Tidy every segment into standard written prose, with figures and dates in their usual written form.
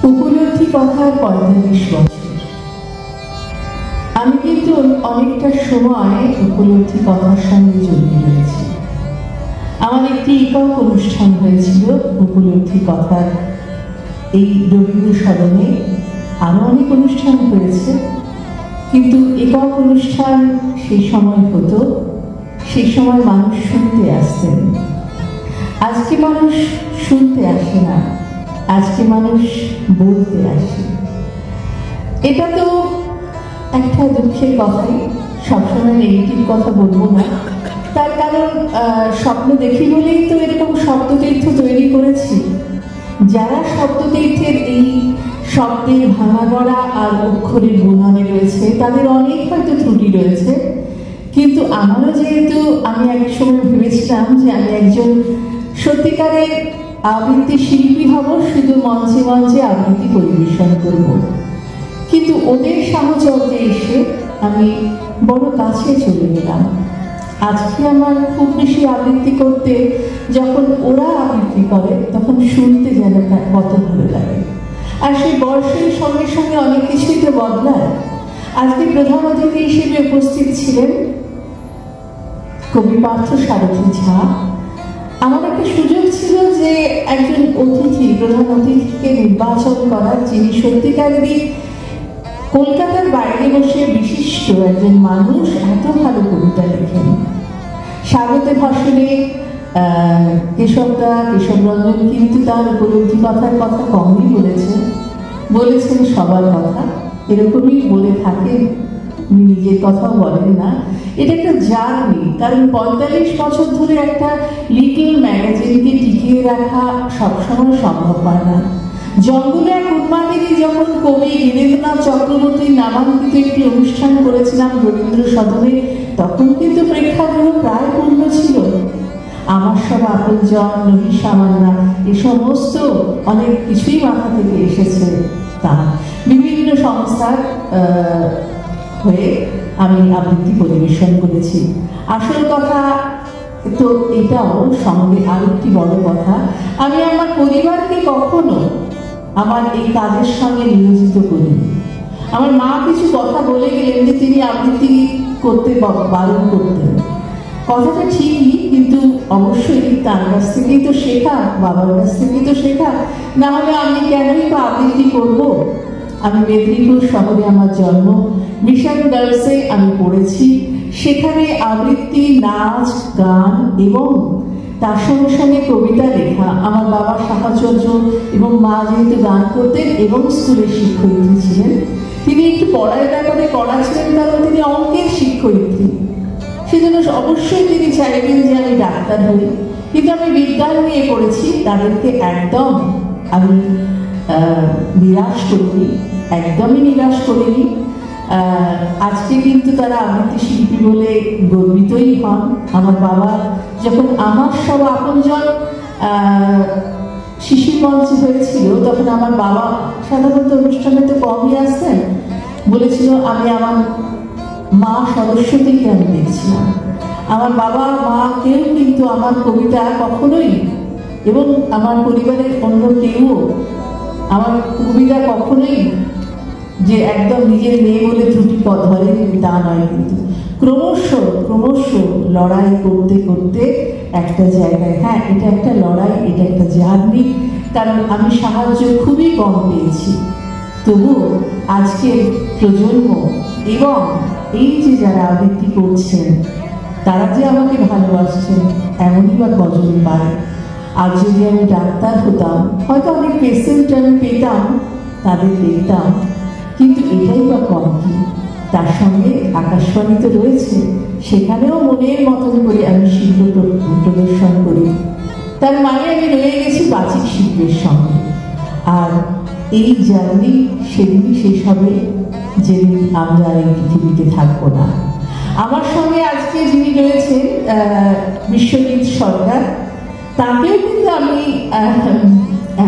উপলব্ধি কথার ৪৫ বছর। আমি কিন্তু অনেকটা সময় উপলব্ধি কথার সঙ্গে জড়িয়ে রয়েছি। আমার একটি একক অনুষ্ঠান হয়েছিল উপলব্ধি কথার এই রবীন্দ্র সদনে। আরো অনেক অনুষ্ঠান হয়েছে, কিন্তু একক অনুষ্ঠান সেই সময় হতো, সেই সময় মানুষ শুনতে আসতেন। আজকে মানুষ শুনতে আসে না, আজকে মানুষ বলতে আসে। এটা তো একটা দুঃখের কথাই, সবসময় নেগেটিভ কথা বলবো না। তার কারণ স্বপ্ন দেখি বলেই তো এরকম শব্দতীর্থ তৈরি করেছি। যারা শব্দতীর্থের এই শব্দের ভাঙা গড়া আর অক্ষরের বুননে রয়েছে, তাদের অনেক হয়তো ত্রুটি রয়েছে, কিন্তু আমারও যেহেতু আমি এক সময় ভেবেছিলাম যে আমি একজন সত্যিকারের আবৃত্তি শিল্পী হব, শুধু মঞ্চে মঞ্চে আবৃত্তি পরিবেশন করব। কিন্তু ওদের সাহচর্যে এসে আমি বড় কাছে চলে গেলাম। আজকে আমার খুব বেশি আবৃত্তি করতে, যখন ওরা আবৃত্তি করে তখন শুনতে যেন কত ভালো লাগে। আর সেই বয়সের সঙ্গে সঙ্গে অনেক কিছুই তো বদলায়। আজকে প্রধান অতিথি হিসেবে উপস্থিত ছিলেন কবি পার্থ সারথী ঝা। আমার একটা সুযোগ ছিল যে একজন অতিথি, প্রধান অতিথিকে নির্বাচন করার, যিনি সত্যিকারেরই কলকাতার বাইরে বসে বিশিষ্ট একজন মানুষ, এত ভালো কবিতা লেখেন। স্বাগত ভাষণে কেশব রঞ্জন কিন্তু তার উপলব্ধি কথার কথা কমই বলেছেন সবার কথা, এরকমই বলে থাকেন, নিজের কথাও বলেন না। এটা একটা জার্নি, কারণ ৪৫ বছর ধরে একটা লিটল ম্যাগাজিনকে টিকিয়ে রাখা সবসময় সম্ভব হয় না। জঙ্গলে এক উন্মাদিনী যখন কবি গিরিন্দ্রনাথ চক্রবর্তীর নামাঙ্কিত একটি অনুষ্ঠান করেছিলাম রবীন্দ্র সদনে, তখন কিন্তু প্রেক্ষাগৃহ প্রায় পূর্ণ ছিল। আমার সব আপনজন, নহিসা মান্না, এ সমস্ত অনেক কিছুই মাথা থেকে এসেছে। তা বিভিন্ন সংস্থার হয়ে আমি আবৃত্তি পরিবেশন করেছি। আসল কথা তো এটাও, সঙ্গে আরেকটি বড় কথা, আমি আমার পরিবারকে কখনো আমার এই কাজের সঙ্গে নিয়োজিত করি। আমার মা কিছু কথা বলে গেলেন যে তিনি আবৃত্তি করতে বারণ করতেন। কথাটা ঠিকই, কিন্তু অবশ্যই তার কাছ থেকেই তো শেখা, বাবার কাছ থেকেই তো শেখা, না হলে আমি কেনই বা আবৃত্তি করব। আমি মেদিনীপুর শহরে আমার জন্ম, মিশন গার্লসে আমি পড়েছি। সেখানে আবৃত্তি, নাচ, গান এবং তার সঙ্গে সঙ্গে কবিতা লেখা আমার বাবার সাহচর্য, এবং মা যেহেতু গান করতেন এবং স্কুলের শিক্ষয়িত্রী ছিলেন, তিনি একটু পড়ার ব্যাপারে কড়া ছিলেন, কারণ তিনি অঙ্কের শিক্ষয়িত্রী। সেজন্য অবশ্যই তিনি চাইবেন যে আমি ডাক্তার হই, কিন্তু আমি বিজ্ঞান নিয়ে পড়েছি। তাদেরকে একদম আমি নিরাশ করিনি, একদমই নিরাশ করিনি। আজকে কিন্তু তারা আবৃত্তি শিল্পী বলে গর্বিতই হন। আমার বাবা যখন আমার সব আপনজন শিশির মঞ্চে হয়েছিল, তখন আমার বাবা সাধারণত অনুষ্ঠানে তো কমই আসতেন, বলেছিল আমি আমার মা সদস্যদেরকে আমি দেখছিলাম। আমার বাবা মা কেউ কিন্তু আমার কবিতা কখনোই, এবং আমার পরিবারের অন্য কেউ আমার কবিতা কখনোই যে একদম নিজের মেয়ে বলে ত্রুটি ধরে তা নয়, কিন্তু ক্রমশ লড়াই করতে করতে একটা জায়গায়, হ্যাঁ এটা একটা লড়াই, এটা একটা জার্নি, কারণ আমি সাহায্য খুবই কম পেয়েছি। তবু আজকের প্রজন্ম এবং এই যে যারা আবৃত্তি করছেন, তারা যে আমাকে ভালোবাসছেন, এমনই বা কজন পায়। আর যদি আমি ডাক্তার হতাম, হয়তো অনেক পেশেন্ট আমি পেতাম, তাদের দেখতাম, কিন্তু এটাই বা কম কি। তার সঙ্গে আকাশবাণী তো রয়েছে, সেখানেও মনের মতন করে আমি শিল্প প্রদর্শন করি। তার মানে আমি রয়ে গেছি বাচিক শিল্পের সঙ্গে। আর এই জার্নি সেদিনই শেষ হবে যেদিন আমরা এই পৃথিবীতে থাকবো না। আমার সঙ্গে আজকে যিনি রয়েছেন বিশ্বজিৎ সরকার, তাকেও কিন্তু আমি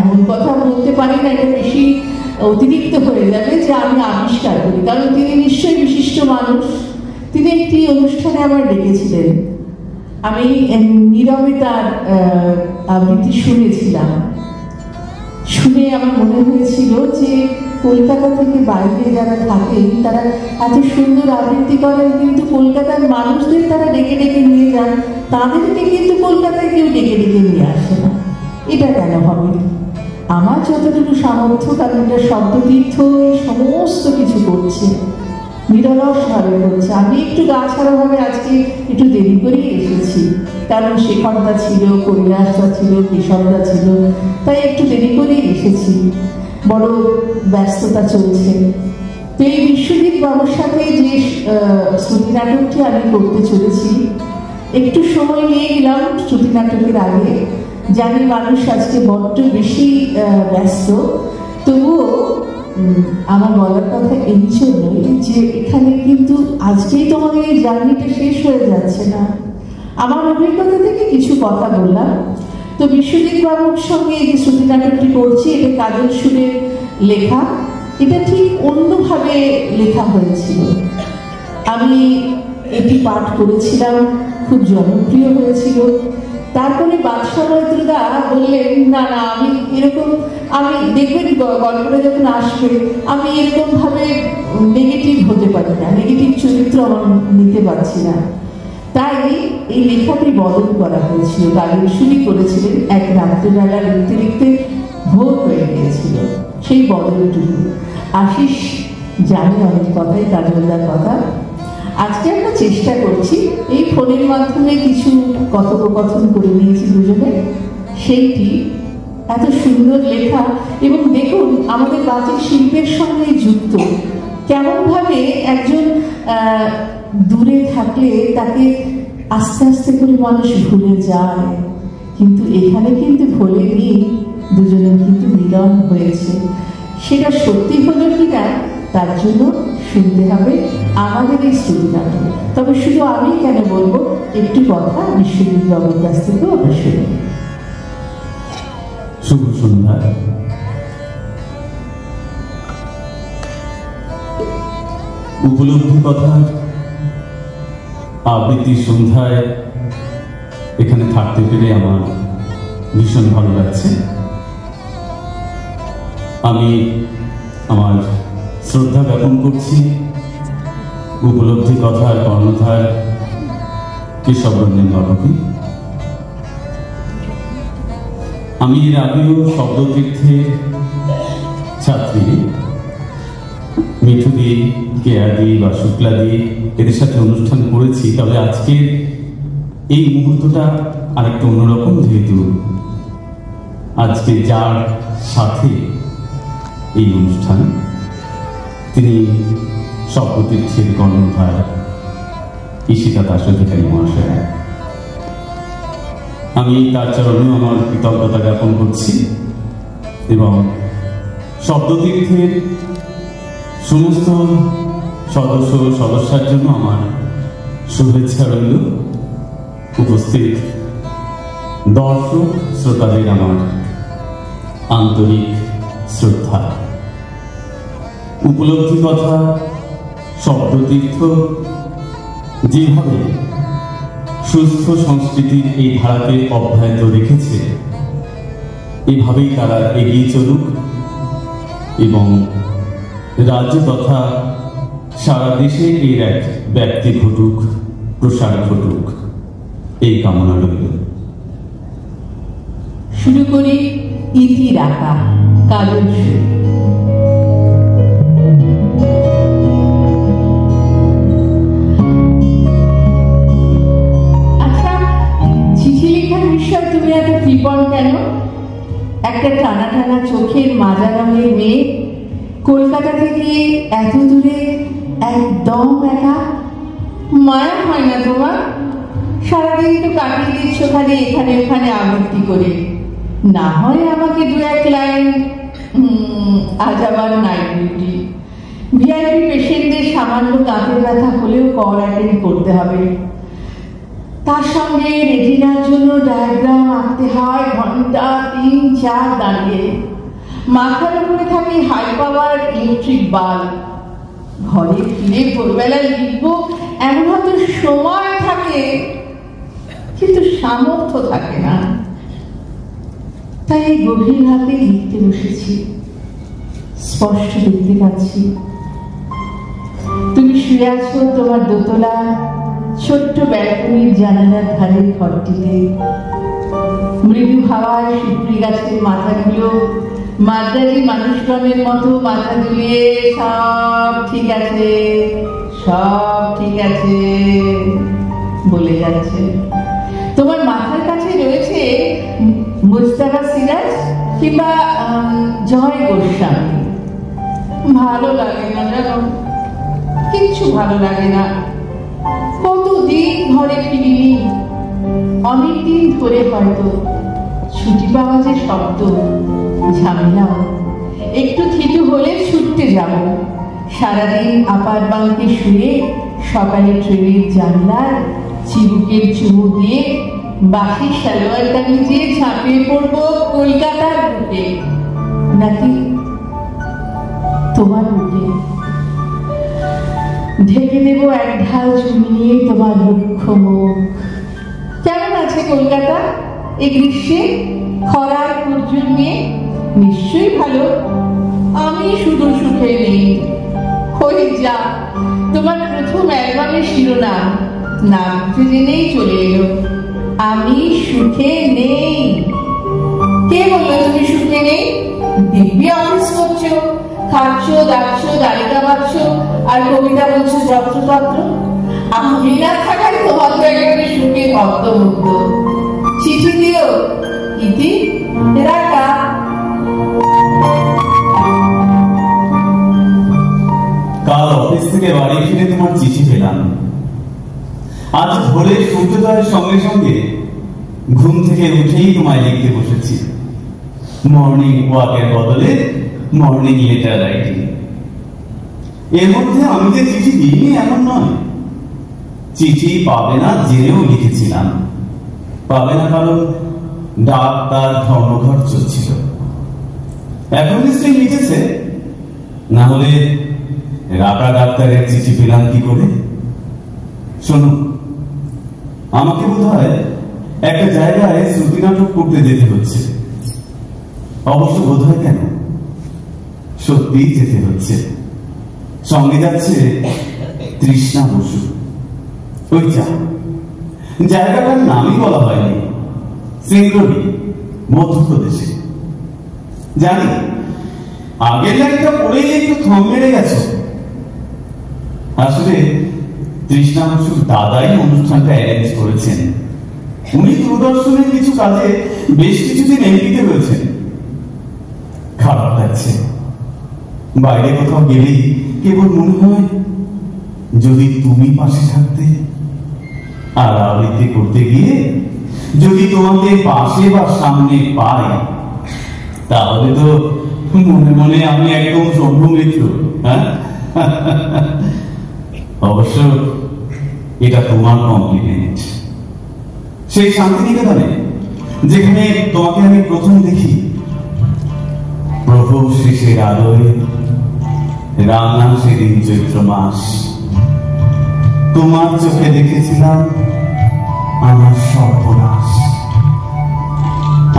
এমন কথা বলতে পারি না, এটা বেশি অতিরিক্ত হয়ে যাবে যে আমি আবিষ্কার করি, কারণ তিনি নিশ্চয়ই বিশিষ্ট মানুষ। তিনি একটি অনুষ্ঠানে আমার ডেকেছিলেন, আমি নীরবে তার আবৃত্তি শুনেছিলাম। শুনে আমার মনে মনে হয়েছিল যে কলকাতা থেকে বাইরে যারা থাকেন তারা এত সুন্দর আবৃত্তি করেন, কিন্তু কলকাতার মানুষদের তারা ডেকে ডেকে নিয়ে যান, তাদেরকে কিন্তু কলকাতায় কেউ ডেকে ডেকে নিয়ে আসে না। এটা কেন হবে? আমার যতটুকু সামর্থ্য, কারণ এটা শব্দতীর্থ এই সমস্ত কিছু করছে, নিরলসভাবে করছে। আমি একটু গাছাড়াভাবে আজকে একটু দেরি করেই এসেছি, কারণ শেখরদা ছিল, কৈলাসদা ছিল, কেশবদা ছিল, তাই একটু দেরি করেই এসেছি। বড় ব্যস্ততা চলছে। তো এই বিশ্বজিৎ বাবুর সাথে যে শ্রুতি নাটকটি আমি করতে চলেছি, একটু সময় নিয়ে গেলাম শ্রুতি নাটকের আগে। জানি মানুষ আজকে বড্ড বেশি ব্যস্ত, তবুও আমার বলার কথা এই জন্যই যে এখানে কিন্তু আজকেই তোমাদের এই জার্নিটা শেষ হয়ে যাচ্ছে না। আমার অভিজ্ঞতা থেকে কিছু কথা বললাম। তো বিশ্বজিৎ বাবুর সঙ্গে এই যে শ্রুতি নাটকটি করছি, এটা কাজল সুরের লেখা। এটা ঠিক অন্যভাবে লেখা হয়েছিল। আমি এটি পাঠ করেছিলাম, খুব জনপ্রিয় হয়েছিল। তারপরে বাদশা মৈত্রদা বললেন, না না আমি এরকম, আমি দেখবেন গল্পটা যখন আসবে আমি এরকম ভাবে নেগেটিভ হতে পারি না, নেগেটিভ চরিত্র আমার নিতে পারছি না। তাই এই লেখাটি বদল করা হয়েছিল। কাজল সুরি করেছিলেন, এক রাত্রিবেলা লিখতে লিখতে ভোর হয়ে গিয়েছিল। সেই বদলটুকু আশিস জানে অনেক কথাই, কাজলদার কথা। আজকে আমরা চেষ্টা করছি এই ফোনের মাধ্যমে কিছু কথোপকথন করে নিয়েছি দুজনে, সেইটি এত সুন্দর লেখা। এবং দেখুন আমাদের বাচিক শিল্পের সঙ্গে যুক্ত, কেমনভাবে একজন দূরে থাকলে তাকে আস্তে আস্তে করে মানুষ ভুলে যায়, কিন্তু এখানে কিন্তু ভোলেনি, দুজনের কিন্তু মিলন হয়েছে। সেটা সত্যি হলো কিনা তার জন্য শুনতে হবে আমাদের এই শ্রুতি নাটক। তবে শুধু আমি কেন বলবো, একটু কথা বিশ্বজিৎ বাবুর কাছ থেকেও আমরা শুনি। শুভ সন্ধ্যা। উপলব্ধি কথার আবৃত্তি সন্ধ্যায় এখানে থাকতে পেরে আমার ভীষণ ভালো লাগছে। আমি আমার শ্রদ্ধা জ্ঞাপন করছি উপলব্ধি কথার কর্ণধার কেশবরঞ্জন বাবুকে। আমি এর আগেও শব্দতীর্থের ছাত্রী মিঠুদি, কেয়াদি বা শুক্লাদি এদের সাথে অনুষ্ঠান করেছি। তবে আজকের এই মুহূর্তটা আরেকটু অন্যরকম, যেহেতু আজকে যার সাথে এই অনুষ্ঠান তিনি শব্দতীর্থের কর্ণধার ঈশিতা দাসধিকারী মহাশয়। আমি তার চরণেও আমার কৃতজ্ঞতা জ্ঞাপন করছি এবং শব্দতীর্থের সমস্ত সদস্যার জন্য আমার শুভেচ্ছা রইল। উপস্থিত দর্শক শ্রোতাদের আমার আন্তরিক শ্রদ্ধা। উপলব্ধি কথা শব্দতীর্থ যেভাবে সুস্থ সংস্কৃতির এই ধারাকে অব্যাহত রেখেছে, এভাবেই তারা এগিয়ে চলুক এবং রাজ্য তথা সারা দেশে এর এক ব্যাপ্তি ঘটুক, প্রসার ঘটুক, এই কামনা রইল। শুরু করি ইতি রাখা কাজল সুর। আচ্ছা, চিঠি লেখার বিষয় তুমি এত কৃপণ কেন? একটা টানা টানা চোখের মাজা রঙের মেয়ে, কলকাতা থেকে এত দূরে একদম একা। মায়া হয় না তোমার? সারাদিন তো কাটিয়ে দিচ্ছ খালি এখানে ওখানে আবৃত্তি করে। না হয় আমাকে দু এক লাইন, আজ আবার নাইট ডিউটি, ভিআইপি পেশেন্টদের সামান্য দাঁতের ব্যথা হলেও কল অ্যাটেন্ড করতে হবে। তার সঙ্গে রেটিনার জন্য ডায়াগ্রাম আঁকতে হয় ঘন্টা ৩-৪ দাঁড়িয়ে। মাথার উপরে থাকে হাই পাওয়ার ইলেকট্রিক বাল্ব। ঘরে ফিরে ভোরবেলা লিখবো এমন হয়তো সময় থাকে, কিন্তু সামর্থ্য থাকে না। তাই এই গভীর রাতে লিখতে বসেছি। স্পষ্ট দেখতে পাচ্ছি। তুমি শুয়ে আছো তোমার দোতলা ছোট্ট ব্যালকনির জানালার ধারের ঘরটিতে। মৃদু হাওয়ায় সুপুরি গাছের মাথাগুলো মাদ্রাজি মানুষগণের মতো মাথা দুলিয়ে সব ঠিক আছে, সব ঠিক আছে বলে যাচ্ছে। তোমার মাথার কাছে রয়েছে মুজতাবা সিরাজ কিংবা জয় গোস্বামী। ভালো লাগে না জানো, কিচ্ছু ভালো লাগে না। কতদিন ঘরে ফিরিনি, অনেকদিন ধরে হয়তো। ছুটি পাওয়া যে শব্দ, ঝামেলা। একটু থিতু হলে ছুটতে যাব। সারাদিন আপার বাঁকে শুয়ে সকালে ট্রেনের জানলার চিবুকের চুমু দিয়ে বাসি সালোয়ার কামিজে ঝাঁপিয়ে পড়বো কলকাতার বুকে, নাকি তোমার বুকে। ঢেকে দেব এক ঢাল চুমি নিয়ে তোমার রুক্ষ মুখ। কেমন আছে কলকাতা এই গ্রীষ্মে, খরার পর্যুন নিয়ে? নিশ্চয়ই ভালো। আমি শুধু সুখে নেই। ওই যা তোমার প্রথম অ্যালবামের শিরোনাম, নাম জেনেই চলে এলো, আমি সুখে নেই। কে বললো তুমি সুখে নেই? দিব্যি অফিস করছো, খাচ্ছ, দাচ্ছ, দাঁড়িকা পাচ্ছ, আর কবিতা বলছো যত্রতত্র। আমি না থাকায় তোমার তো একেবারে সুখে অর্থমুগ্ধ। চিঠি দিও ইতি রাখা। কাল অফিস থেকে বাড়ি ফিরে তোমার চিঠি পেলাম। আজ ভোরে সূর্যোদয়ের সঙ্গে সঙ্গে ঘুম থেকে উঠেই তোমায় লিখতে বসেছি। মর্নিং ওয়াকের বদলে মর্নিং লেটার রাইটিং। এর মধ্যে আমি যে চিঠি দিইনি এমন নয়। চিঠি পাবে না জেনেও লিখেছিলাম। পাবে না কারণ ডাক্তার ধর্মঘট চলছিল। এখন নিশ্চয়ই লিখেছে, না হলে রাকা ডাক্তারের চিঠি পেলাম কি করে? শোনো, আমাকে বোধ হয় একটা জায়গায় শ্রুতি নাটক করতে যেতে হচ্ছে। অবশ্য বোধ হয় কেন, সত্যিই যেতে হচ্ছে। সঙ্গে যাচ্ছে তৃষ্ণা বসু। ওই জায়গাটার নামই বলা হয়নি, সিংরনি, মধ্যপ্রদেশে। জানি আগের লাইনটা পড়েই একটু থম মেরে গেছে। আসলে তৃষ্ণা বসুর দাদাই অনুষ্ঠানটা অ্যারেঞ্জ করেছেন। উনি দূরদর্শনের কিছু কাজে বেশ কিছুদিন এমপিতে রয়েছেন। খারাপ লাগছে। বাইরে কোথাও গেলেই কেবল মনে হয় যদি তুমি পাশে থাকতে। আর আবৃত্তি করতে গিয়ে যদি তোমাকে পাশে বা সামনে পাই, তাহলে তো মনে মনে আমি একদম সভ্য মিত্র। হ্যাঁ, অবশ্য এটা তোমার কমপ্লিমেন্ট। সেই শান্তিনিকেতনে যেখানে তোমাকে আমি প্রথম দেখি, প্রভু শেষের আলোয় রান্না সেদিন চৈত্র মাস, তোমার চোখে দেখেছিলাম আমার সর্বনাশ।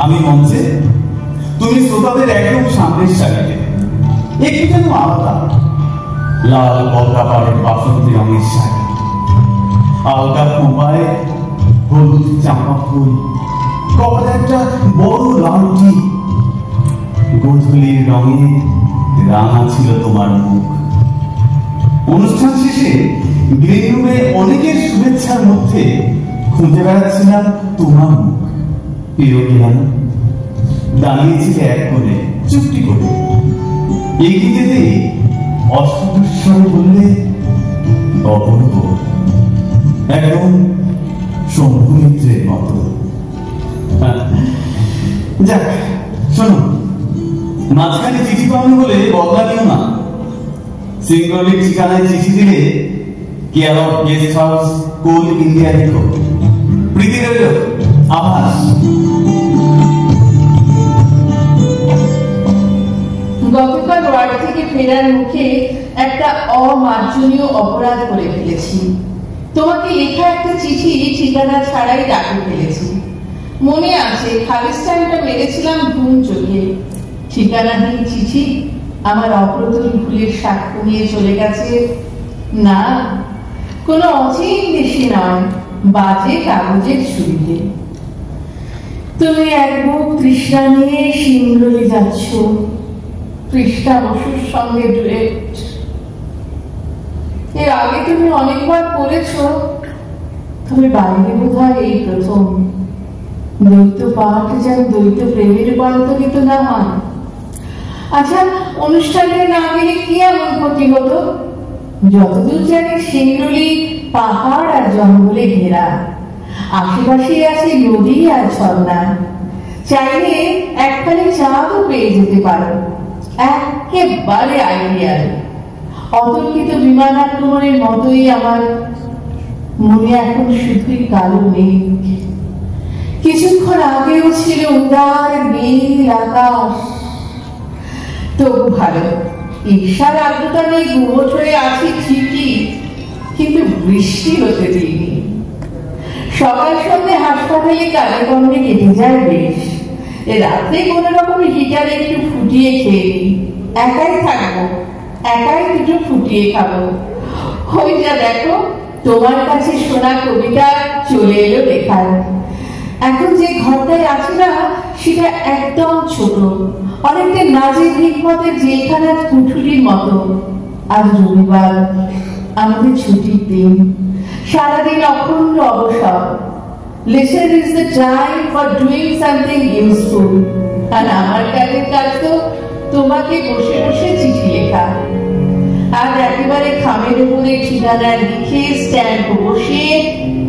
আমি মঞ্চে, তুমি শ্রোতাদের একদম সামনের সারিতে, একটু যেন আলাদা। লাল পলকা পাড়ের বাসন্তী রঙের শাড়ি, আলগা খোঁপায় হলুদ চাঁপা ফুল, কপালে একটা বড় লালটি। গোধূলির রঙে রাঙা ছিল তোমার মুখ। অনুষ্ঠান শেষে গ্রিন রুমে অনেকের শুভেচ্ছার মধ্যে খুঁজে বেড়াচ্ছিলাম তোমার মুখ। প্রিয় গেলাম, দাঁড়িয়েছিলে এক কোণে চুপটি করে। এগিয়ে যেতে অস্ফুটস্বরে বললে, অপূর্ব, একদম শম্ভু মিত্রের মতো। যাক, শোনো, মাঝখানে চিঠি পাওনি বলে বদলা নিও না। সিঙ্গলের ঠিকানায় চিঠি দিলে care of guest house, Coal India লিখো। প্রীতি রইল, আভাস। গতকাল ওয়ার্ড থেকে ফেরার মুখে একটা অমার্জনীয় অপরাধ করে ফেলেছি। তোমাকে লেখা একটা চিঠি ঠিকানা ছাড়াই ডাকে ফেলেছি। মনে আছে খালিস্তানটা মেরেছিলাম ঘুম চোখে। ঠিকানাহীন চিঠি আমার অপ্রতুল ভুলের সাক্ষ্য নিয়ে চলে গেছে? না, কোনো অচিন দেশে নয়, বাজে কাগজের ছুরিতে। তুমি এক বুক তৃষ্ণা নিয়ে সিংহলি যাচ্ছ, তৃষ্ণা বসুর সঙ্গে ডুয়েট। এর আগে তুমি অনেকবার পড়েছ, তবে বাইরে বোধহয় এই প্রথম। দ্বৈত পাঠ যেন দ্বৈত প্রেমে রূপান্তরিত না হয়। আচ্ছা, অনুষ্ঠানে না গেলে কি এমন ক্ষতি হতো? যতদূর জানি সিংহলি পাহাড় আর জঙ্গলে ঘেরা, আশেপাশে আছে নদী আর ঝর্ণা। চাইলে একখানি চাঁদও পেয়ে যেতে পারো, একেবারে আইডিয়াল। অতর্কিত বিমানাক্রমণের মতোই আমার মনে এখন শুধুই কালো মেঘ। কিছুক্ষণ আগেও ছিল উদার নীল আকাশ। তবু ভালো, ঈর্ষার আর্দ্রতা নেই, গুমট হয়ে আছি ঠিকই, কিন্তু বৃষ্টি হতে দিইনি। সকাল সন্ধ্যে হাসপাতালে কালে কমে কেটে যায় বেশ। রাত্রে কোন রকম হিটারে একটু ফুটিয়ে খেয়ে নিই। একাই থাকবো, একাই দুটো ফুটিয়ে খাবো। ওই যা দেখো, তোমার কাছে শোনা কবিতা চলে এলো লেখার। এখন যে ঘরটায় আছি না, সেটা একদম ছোট, অনেকটা নাজির হিকমতের জেলখানার কুঠুরির মতো। আজ রবিবার, আমাদের ছুটির দিন, সারাদিন অখণ্ড অবসর। Leisure is the time for doing something useful. আর আমার কাজের কাজ তো তোমাকে বসে বসে চিঠি লেখা। আজ একেবারে খামের উপরে ঠিকানা লিখে স্ট্যাম্প বসে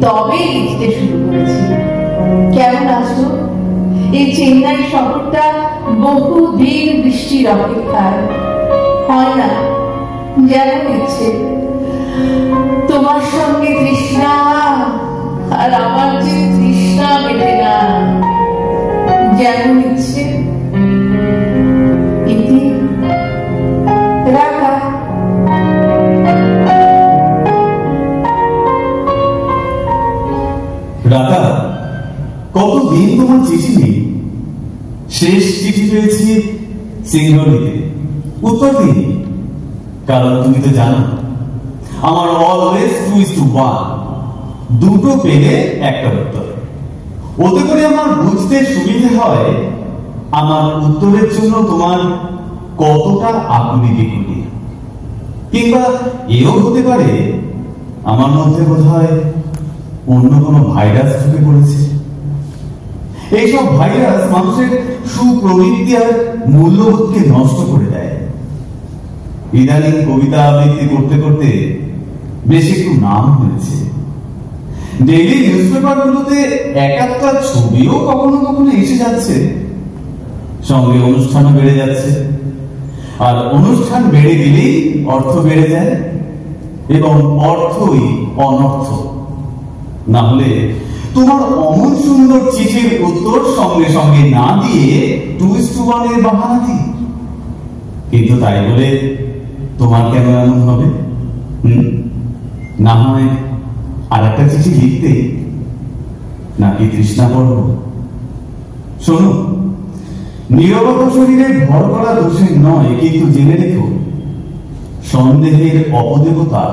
তবে লিখতে শুরু করেছি। কেমন আছো? এই চেন্নাই শহরটা বহুদিন বৃষ্টির অপেক্ষায়। হয় না যেন ইচ্ছে, তোমার সঙ্গে তৃষ্ণা, আর আমার যে তৃষ্ণা মেটে না। যেমন ইচ্ছে ইতি রাখা। রাধা, কতদিন তোমার চিঠি নেই। শেষ চিঠি পেয়েছি সিংহলিতে, উত্তর দিই। কারণ তুমি তো জানো আমার অলওয়েজ 2:1, দুটো পেলে একটা উত্তর। ওতে করে আমার বুঝতে সুবিধে হয় আমার উত্তরের জন্য তোমার কতটা আকুলি বিকুলি। কিংবা এও হতে পারে আমার মধ্যে বোধহয় অন্য কোনো ভাইরাস ঢুকে পড়েছে। এইসব ভাইরাস মানুষের সুপ্রবৃত্তি আর মূল্যবোধকে নষ্ট করে দেয়। ইদানিং কবিতা আবৃত্তি করতে করতে বেশ একটু নাম হয়েছে। ডেইলি নিউজ পেপার গুলোতে এক একটা ছবিও কখনো কখনো এসে যাচ্ছে, সঙ্গে অনুষ্ঠানও বেড়ে যাচ্ছে। আর অনুষ্ঠান বেড়ে গেলেই অর্থ বেড়ে যায়, এবং অর্থই অনর্থ। না হলে তোমার অমন সুন্দর চিঠির উত্তর সঙ্গে সঙ্গে না দিয়ে 2:1 এর বাহানা দিই। কিন্তু তাই বলে তোমার কেন এমন হবে? না হয় আর একটা চিঠি লিখতে, নাকি তৃষ্ণা পড়ব? শোনো, নীরবতা শরীরে ভর করা দোষের নয়, কিন্তু জেনে রেখো সন্দেহের অপদেবতা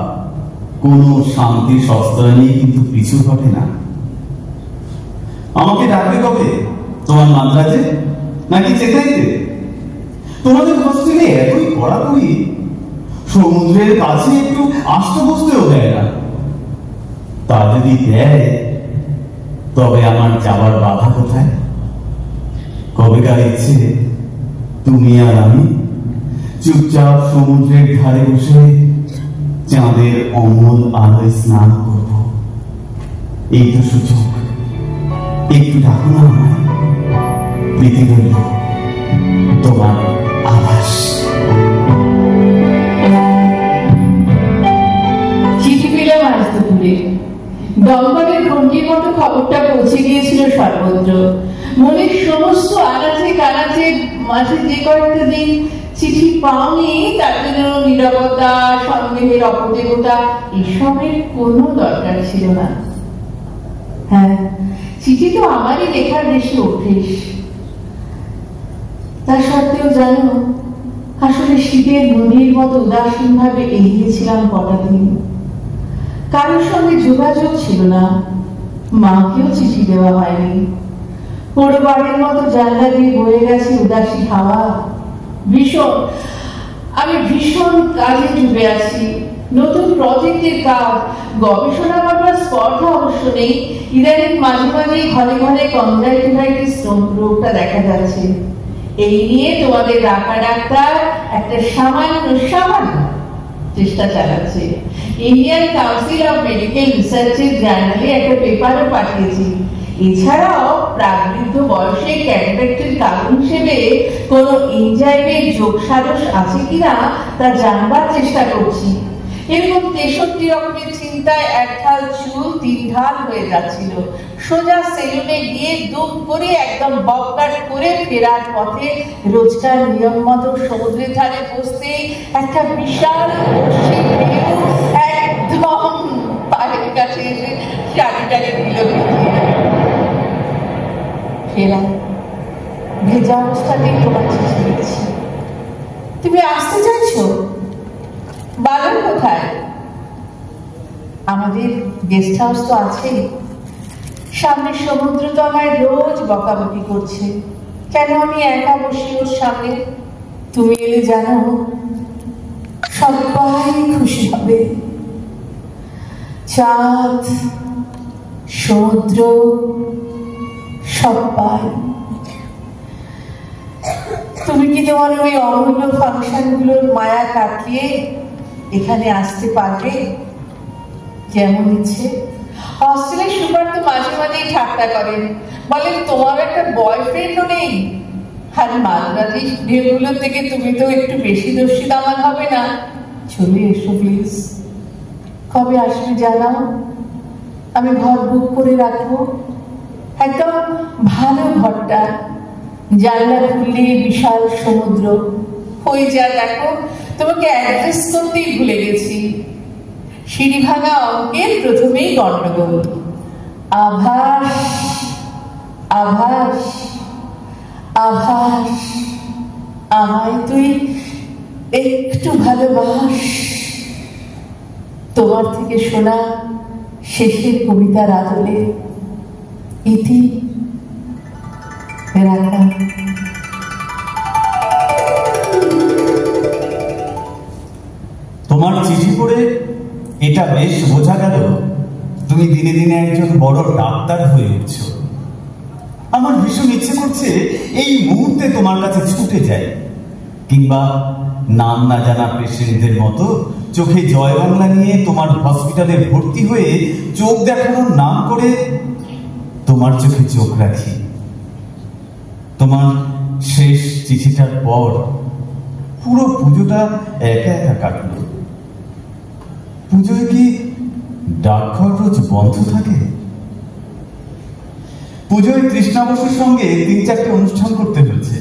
কোন শান্তির সস্তা নিয়ে কিন্তু পিছু ঘটে না। আমাকে ডাকবে কবে? তোমার মাদ্রাজে নাকি চেন্নাইতে? তোমাদের হোস্টেলে এতই কড়াকড়ি, সমুদ্রের কাছে একটু আসতে বসতেও দেয় না। তা যদি দেয়, তবে আমার যাবার বাধা কোথায়? কবেকার ইচ্ছে তুমি আর আমি চুপচাপ সমুদ্রের ধারে বসে চাঁদের অমল আলোয় স্নান করব। এই তো সুযোগ, একটু ডাকুন আমায়। প্রীতি রইল, তোমার আভাস। চিঠি পেলাম আজ দুপুরে। দমকলের ঘন্টির মতো খবরটা পৌঁছে গিয়েছিল সর্বত্র। মনের সমস্ত আনাচে কানাচে মাঝে যে কয়েকটা দিন চিঠি পাওনি, তার জন্য নীরবতা, সন্দেহের অপদেবতা এসবের কোনো দরকার ছিল না। হ্যাঁ, চিঠি তো আমারই লেখার বেশি অভ্যেস। তা সত্ত্বেও জানো, আসলে শীতের নদীর মতো উদাসীন ভাবে এগিয়েছিলাম কটা দিন। কারোর সঙ্গে যোগাযোগ ছিল না, মাকেও চিঠি দেওয়া হয়নি। পুরো বাড়ির মতো জানলা দিয়ে বয়ে গেছে উদাসী হাওয়া। আমি ভীষণ কাজে ডুবে আছি। নতুন প্রজেক্টের কাজ, গবেষণা করবার স্পর্ধা অবশ্য নেই। ইদানিং মাঝে মাঝে ঘরে ঘরে কনজাংটিভাইটিস রোগটা দেখা যাচ্ছে। এই নিয়ে তোমাদের রাখা ডাক্তার একটা সামান্য চেষ্টা চালাচ্ছে। ইন্ডিয়ান কাউন্সিল অফ মেডিকেল রিসার্চের জার্নালে একটা পেপারও পাঠিয়েছি। এছাড়াও প্রাকবৃদ্ধ বয়সে ক্যাটারাক্টের কারণ হিসেবে কোনো এনজাইমের যোগসাজশ আছে কিনা তা জানবার চেষ্টা করছি। এরকম 63 রকমের চিন্তায় এক ঢাল চুল 3 ঢাল হয়ে যাচ্ছিল। সোজা সেলুনে গিয়ে দুম করে একদম ববকাট করে ফেরার পথে রোজকার নিয়ম মতো সমুদ্রের ধারে বসতে একটা বিশাল একদম পায়ের কাছে এসে শাড়িটাকে দিল। ফেরা ভেজা অবস্থাতেই তোমার চিঠি লিখছি। তুমি আসতে চাইছো? বাগান কোথায়? আমাদের গেস্ট হাউস তো আছেই। সামনে সমুদ্র তো আমায় রোজ বকাবকি করছে কেন আমি একা বসি ওর সামনে। তুমি এলে জানো সবাই খুশি হবে। চাঁদ, সমুদ্র, সবাই। তুমি কি তোমার ওই অমূল্য ফাংশন গুলোর মায়া কাটিয়ে এখানে আসতে পারবে? যেমন ইচ্ছে। হস্টেলের সুপার তো মাঝে মাঝেই ঠাট্টা করেন, বলেন তোমার একটা বয়ফ্রেন্ডও নেই। আর মাদ্রাজি ঢেউগুলো থেকে তুমি তো একটু বেশি দোষী দামান হবে না। চলে এসো প্লিজ। কবে আসবে জানাও, আমি ঘর বুক করে রাখবো। একদম ভালো ঘরটা, জানলা খুললে বিশাল সমুদ্র। ওই যা দেখো, তোমাকে অ্যাড্রেস করতেই ভুলে গেছি। সিঁড়ি ভাঙা অঙ্কের প্রথমেই গন্ডগোল। আভাস আভাস আভাস, আমায় তুই একটু ভালোবাস। তোমার থেকে শোনা শেষের কবিতার আদলে ইতি রাখা। তোমার চিঠি পড়ে এটা বেশ বোঝা গেল তুমি দিনে দিনে একজন বড় ডাক্তার হয়ে উঠছো। আমার ভীষণ ইচ্ছে করছে এই মুহূর্তে তোমার কাছে ছুটে যাই, কিংবা নাম না জানা পেশেন্টদের মতো চোখে জয় বাংলা নিয়ে তোমার হসপিটালে ভর্তি হয়ে চোখ দেখানোর নাম করে তোমার চোখে চোখ রাখি। তোমার শেষ চিঠিটার পর পুরো পুজোটা একা একা কাটলো। পুজোয় কি ডাকঘর রোজ বন্ধ থাকে? পুজোয় তৃষ্ণা বসুর সঙ্গে 3-4টে অনুষ্ঠান করতে হয়েছে,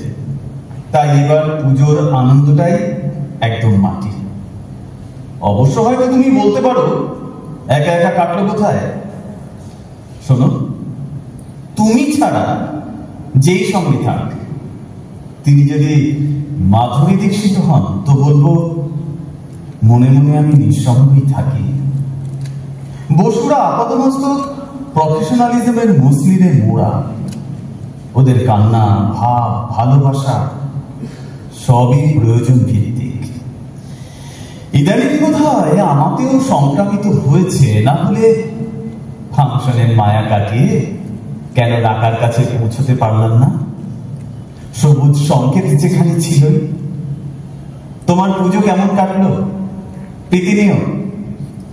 তাই এবার পুজোর আনন্দটাই একদম মাটি। অবশ্য হয়তো তুমি বলতে পারো একা একা কাটলো কোথায়। শোনো, তুমি ছাড়া যেই সঙ্গে থাক, তিনি যদি মাধুরী দীক্ষিত হন তো বলবো মনে মনে আমি নিঃসঙ্গই থাকি। বসুরা আপাতমস্তক প্রফেশনালিজমের মুসলিমের মোড়া। ওদের কান্না, ভাব, ভালোবাসা সবই প্রয়োজন ভিত্তিক। ইদানিং বোধহয় আমাকেও সংক্রামিত হয়েছে, না হলে ফাংশনের মায়া কাটিয়ে কেন রাকার কাছে পৌঁছতে পারলাম না? সবুজ সংকেত যেখানে ছিলই। তোমার পুজো কেমন কাটলো? প্রীতি নিও।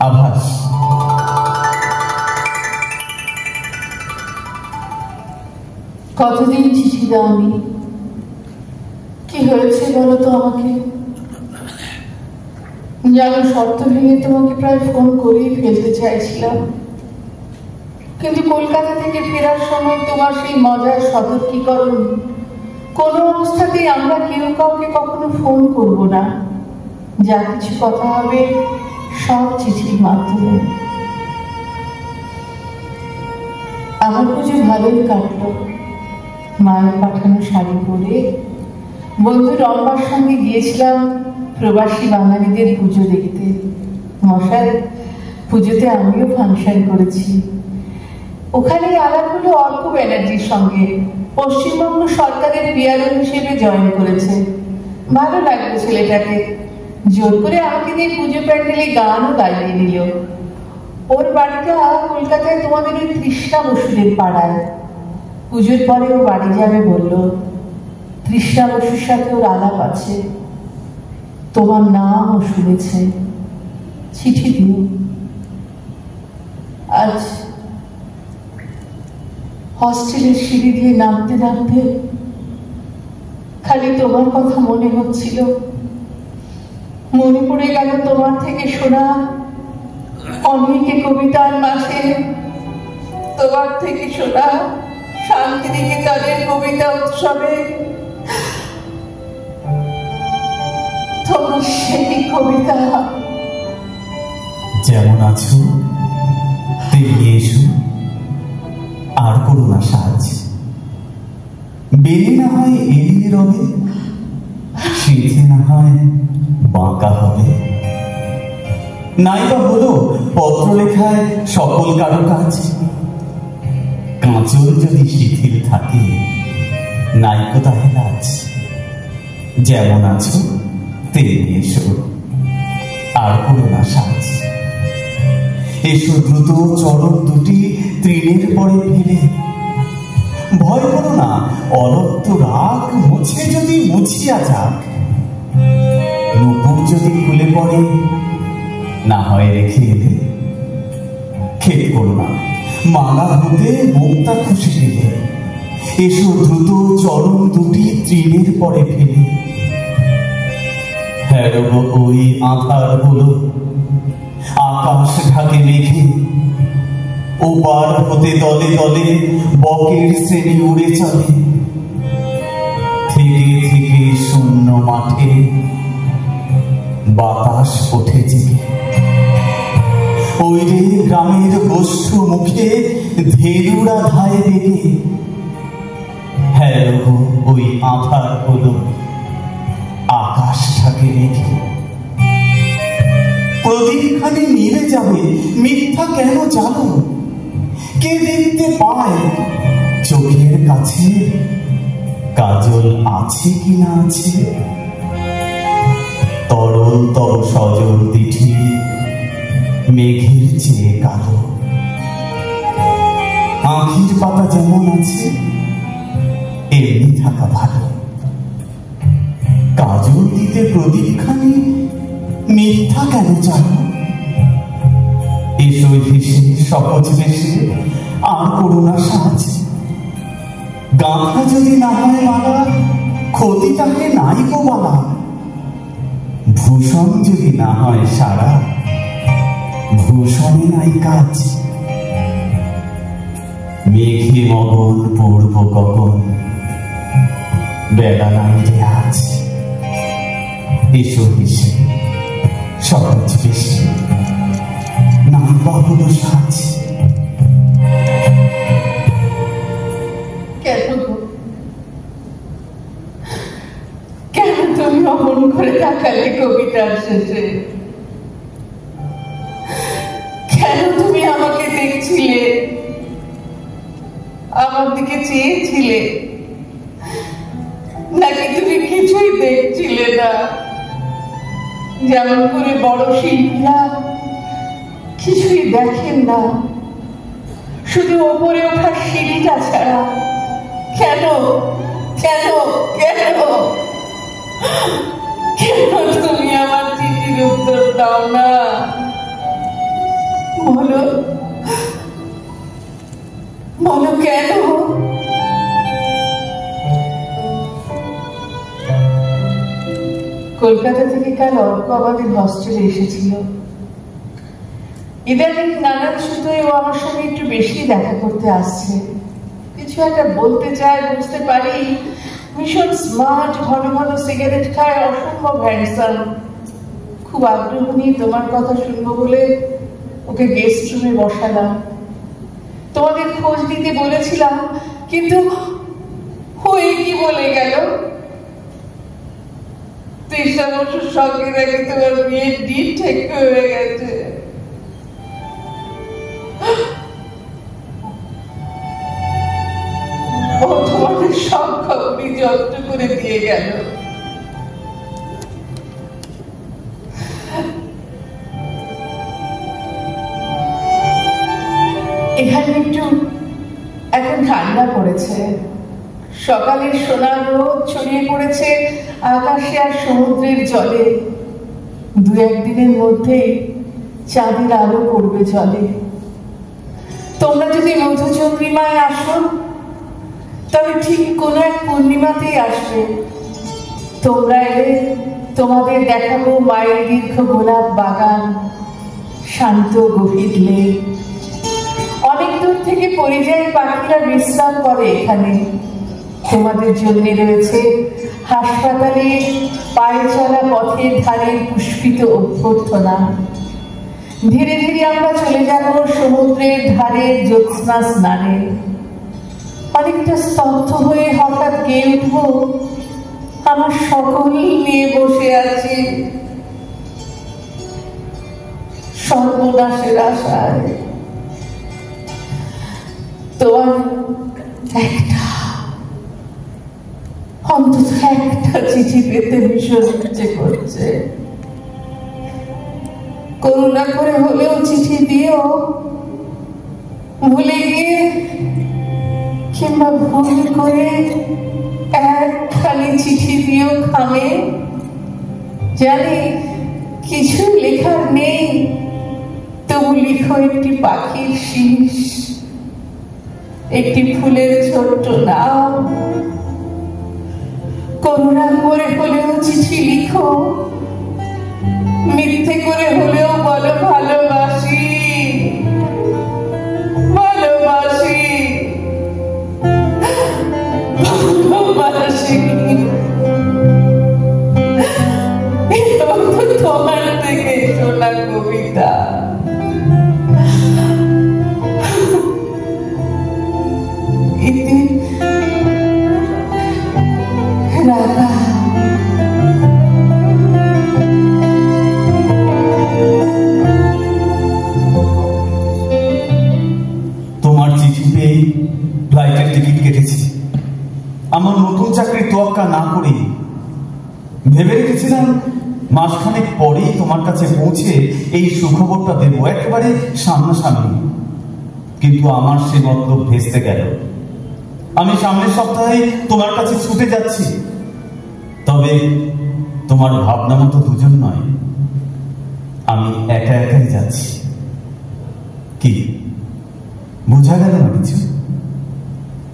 আভাস। কতদিন চিঠি দাওনি? কি হয়েছে বলো তো আমাকে। জানো, শর্ত ভেঙে তোমাকে প্রায় ফোন করেই ফেলতে চাইছিলাম, কিন্তু কলকাতা থেকে ফেরার সময় তোমার সেই মজার সতর্কীকরণ, কোনো অবস্থাতেই আমরা কেউ কাউকে কখনো ফোন করব না, যা কিছু কথা হবে সব চিঠির মাধ্যমে। আমার পুজো ভালোই কাটলো। মায়ের পাঠানো শাড়ি পরে বন্ধু রম্বার সঙ্গে গিয়েছিলাম প্রবাসী বাঙালিদের পুজো দেখতে। মশাই, পুজোতে আমিও ফাংশন করেছি। ওখানে আলাপ হলো অর্ক ব্যানার্জির সঙ্গে। পশ্চিমবঙ্গ সরকারের পিয়ারো হিসেবে জয়েন করেছে। ভালো লাগলো ছেলেটাকে। জোর করে আমাকে দিয়ে পুজো প্যান্ডেলে গানও গাইয়ে নিল। ওর বাড়িটা কলকাতায় তোমাদের ওই তৃষ্ণা বসুদের পাড়ায়। পুজোর পরে ও বাড়ি যাবে বলল। তৃষ্ণা বসুর সাথে ওর আলাপ আছে, তোমার নামও শুনেছে। চিঠি দিও। আজ হস্টেলের সিঁড়ি দিয়ে নামতে নামতে খালি তোমার কথা মনে হচ্ছিল। মনে পড়ে গেল তোমার থেকে শোনা অনেকে কবিতার মাঝে, তোমার থেকে শোনা শান্তিনিকেতনের কবিতা উৎসবে তোমার সেই কবিতা। যেমন আছো তেমনি এসো, আর করো না সাজ। বেড়ে না হয় এড়িয়ে রবে, সিঁথে না হয় বাঁকা হবে। নাইবা হলো পত্র লেখায় সকল কারো কাজ। কাঁচল যদি শিথিল থাকে, নাইকো তাহে লাজ। যেমন আছো তেমনি এসো, আর করো না সাজ। এসো দ্রুত চরণ দুটি তৃণের পরে ফেলে। ভয় করো না, অলত্ত রাগ মুছে যদি মুছিয়া যাক। নুপুর যদি খুলে পড়ে, না হয় রেখে এলে। খেদ করো না, মালা হতে মুক্তা খুশি দিলে। এসো দ্রুত চরণ দুটি তৃণের পরে ফেলে। হ্যারব ওই আধার হলো আকাশ ঢাকে মেঘে। ও পার হতে দলে দলে বকের শ্রেণী উড়ে চলে। থেকে থেকে শূন্য মাঠে বাতাস ওঠে জেগে। ওই রে গ্রামের গোষ্ঠ মুখে ধেনুরা ধায় বেগে। হ্যাঁ ওই আধার হলো আকাশ ঢাকে মেঘে। প্রদীপখানি নিভে যাবে, মিথ্যা কেন জানো? কে দেখতে পায় চোখের কাছে কাজল আছে কি না আছে? তরল তর সজল দিঠি মেঘের চেয়ে কালো। আঁখির পাতা যেমন আছে এমনি থাকা ভালো। কাজল দিতে প্রদীপখানি মিথ্যা কেন জানো? এসো ভেসে সহজ বেশে, আর করুণা সাজ। গাঁথা যদি না হয় মালা, ক্ষতি তাকে নাই গো বলা। ভূষণ যদি না হয় সারা, ভূষণে নাই কাজ। মেঘে মগন পূর্ব গগন, বেলা নাই রে আজ। এসো ভেসে সহজ বেশে, নাইবা হলো সাজ। কেন তুমি অমন করে তাকালে কবিতার শেষে? কেন তুমি আমাকে দেখছিলে, আমার দিকে চেয়েছিলে? নাকি তুমি কিছুই দেখছিলে না? যেমন করে বড় শিল্পীরা কিছুই দেখেন না, শুধু ওপরে ওঠার সিঁড়িটা ছাড়া। কেন কেন কেন কেন তুমি আমার চিঠির উত্তর দাও না? বলো বলো কেন? কলকাতা থেকে কাল অর্ক আমাদের হস্টেলে এসেছিল। ইদানিং নানান সূত্রে ও আমার সঙ্গে একটু বেশি দেখা করতে আসছে। কিছু একটা বলতে চায়, বুঝতে পারি। ভীষণ স্মার্ট, ঘন ঘন সিগারেট খায়, অসম্ভব হ্যান্ডসাম। খুব আগ্রহ নিয়ে তোমার কথা শুনবো বলে ওকে গেস্ট রুমে বসালাম। তোমাদের খোঁজ নিতে বলেছিলাম, কিন্তু ও কি বলে গেল, তৃষ্ণা বসুর সঙ্গে নাকি তোমার বিয়ের ডিট ঠিক হয়ে গেছে। ও তোমাদের সব খবরই যত্ন করে দিয়ে গেল। এখানে একটু এখন ঠান্ডা পড়েছে, সকালের সোনার রোদ ছড়িয়ে পড়েছে আকাশে আর সমুদ্রের জলে। দু একদিনের মধ্যে চাঁদের আলো পড়বে জলে। তোমরা যদি মধুচন্দ্রিমায় আসো তবে ঠিক কোনো এক পূর্ণিমাতেই আসবে। তোমরা এলে তোমাদের দেখাবো মাইল দীর্ঘ গোলাপ বাগান, শান্ত গভীর লেক। অনেক দূর থেকে পরিযায়ী পাখিরা বিশ্রাম করে এখানে। তোমাদের জন্য রয়েছে হাসপাতালে পায়ে চলা পথের ধারে পুষ্পিত অভ্যর্থনা। ধীরে ধীরে আমরা চলে যাব সমুদ্রের ধারে জ্যোৎস্না স্নানে। অনেকটা স্তব্ধ হয়ে হঠাৎ গেয়ে উঠব, আমার সকল নিয়ে বসে আছি সর্বনাশের আশায়। তোমার একটা অন্তত একটা চিঠি পেতে ভীষণ ইচ্ছে করছে। করুণা করে হলেও চিঠি দিও, ভুলে গিয়ে কিংবা ভুল করে একখানি চিঠি দিও খামে। জানি কিছু লেখার নেই, তবু লিখো একটি পাখির শীষ, একটি ফুলের ছোট্ট নাম। করুণা করে হলেও চিঠি লিখো, মিথ্যে করে হলেও বলো ভালোবাসি, ভালোবাসি, ভালোবাসি। তোমার থেকে শোনা কবিতা। তোমার চিঠি পেয়ে ফ্লাইটের টিকিট কেটেছি। আমার নতুন চাকরির তোয়াক্কা না করে ভেবে রেখেছিলাম মাসখানেক পরেই তোমার কাছে পৌঁছে এই সুখবরটা দেবো একেবারে সামনাসামনি। কিন্তু আমার সে মতলব ভেস্তে গেল। আমি সামনের সপ্তাহে তোমার কাছে ছুটে যাচ্ছি। তবে তোমার ভাবনা মতো দুজন নয়, আমি একা একাই যাচ্ছি। কি বোঝা গেল না কিছু?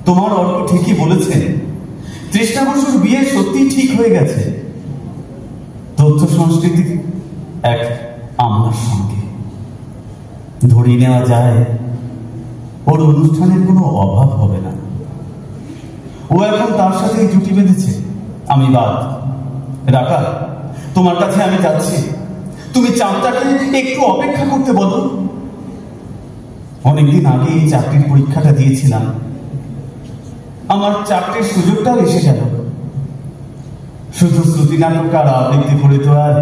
তোমার অর্ক ঠিকই বলেছেন, তৃষ্ণা বসুর বিয়ে সত্যি ঠিক হয়ে গেছে তথ্য সংস্কৃতি এক আমার সঙ্গে। ধরে নেওয়া যায় ওর অনুষ্ঠানের কোনো অভাব হবে না। ও এখন তার সাথে জুটি বেঁধেছে, আমি বাদ। রাকা, তোমার কাছে আমি যাচ্ছি। তুমি চাঁদটাকে একটু অপেক্ষা করতে বলো। অনেকদিন আগে এই চাকরির পরীক্ষাটা দিয়েছিলাম, আমার চাকরির সুযোগটাও এসে গেল। শুধু শ্রুতি নাটক আর আবৃত্তি করে তো আর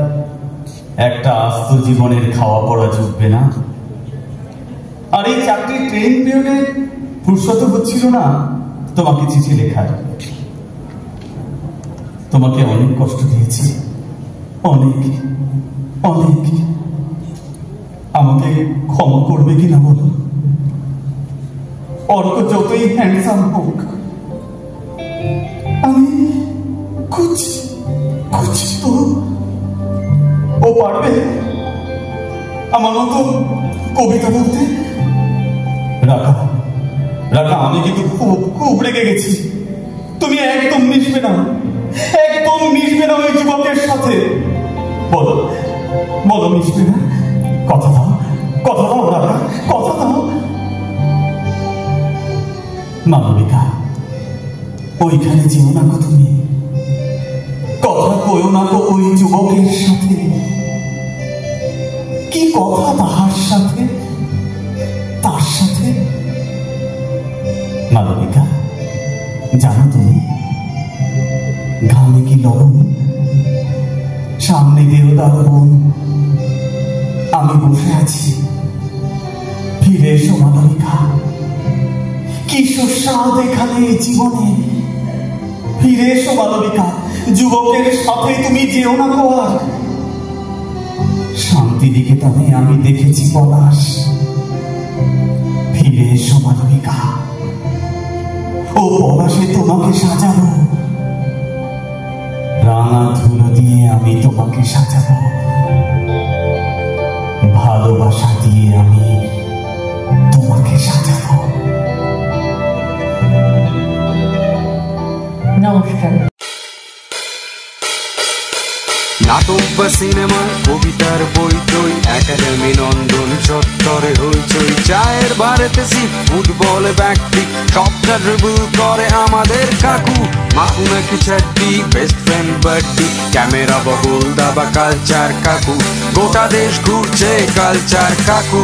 একটা আস্ত জীবনের খাওয়া পড়া জুটবে না। আর এই চাকরির ট্রেন পিরিয়ডে ফুরসত হচ্ছিল না তোমাকে চিঠি লেখার। তোমাকে অনেক কষ্ট দিয়েছি, অনেক অনেক। আমাকে ক্ষমা করবে কিনা বলো? অর্ক যতই হ্যান্ডসাম হোক, আমি কুছ তো ও পারবে আমার মতো কবিতা বলতে। রাখা রাখা, আমি কিন্তু খুব খুব রেগে গেছি। তুমি একদম মিশবে না, একদম মিশবে না ওই যুবকের সাথে। বলো বলো, মিশবে না? কথা দাও, কথা দাও রাখা, কথা দাও। মালবিকা, ওইখানে যেও না গো তুমি, কথা কইও না গো ওই যুবকের সাথে। কি কথা তাহার সাথে, তার সাথে? মালবিকা, জানো তুমি ঘামে কি নরম, সামনে দেওদার বন, আমি বসে আছি। ফিরে এসো মালবিকা, কি সুস্বাদ এখানে জীবনে। ফিরে এসো মালবিকা, যুবকের সাথে তুমি যেও না গো আর। শান্তিনিকেতনে আমি দেখেছি পলাশ। ফিরে এসো মালবিকা, ও পলাশে তোমাকে সাজাবো, রাঙা ধুলো দিয়ে আমি তোমাকে সাজাবো, ভালোবাসা দিয়ে আমি তোমাকে সাজাবো। নমস্কার। নাটক বা সিনেমা, কবিতার বই টই, একাডেমি নন্দন চত্বরে হইচই, চায়ের বারেতে ফুটবল ব্যাগটি সবটা ড্রিবল করে আমাদের কাকু। মাকু নাকি চাড্ডি, বেস্ট ফ্রেন্ড বাড্ডি, ক্যামেরা বাবুল দাবা কালচার কাকু, গোটা দেশ ঘুরছে কালচার কাকু।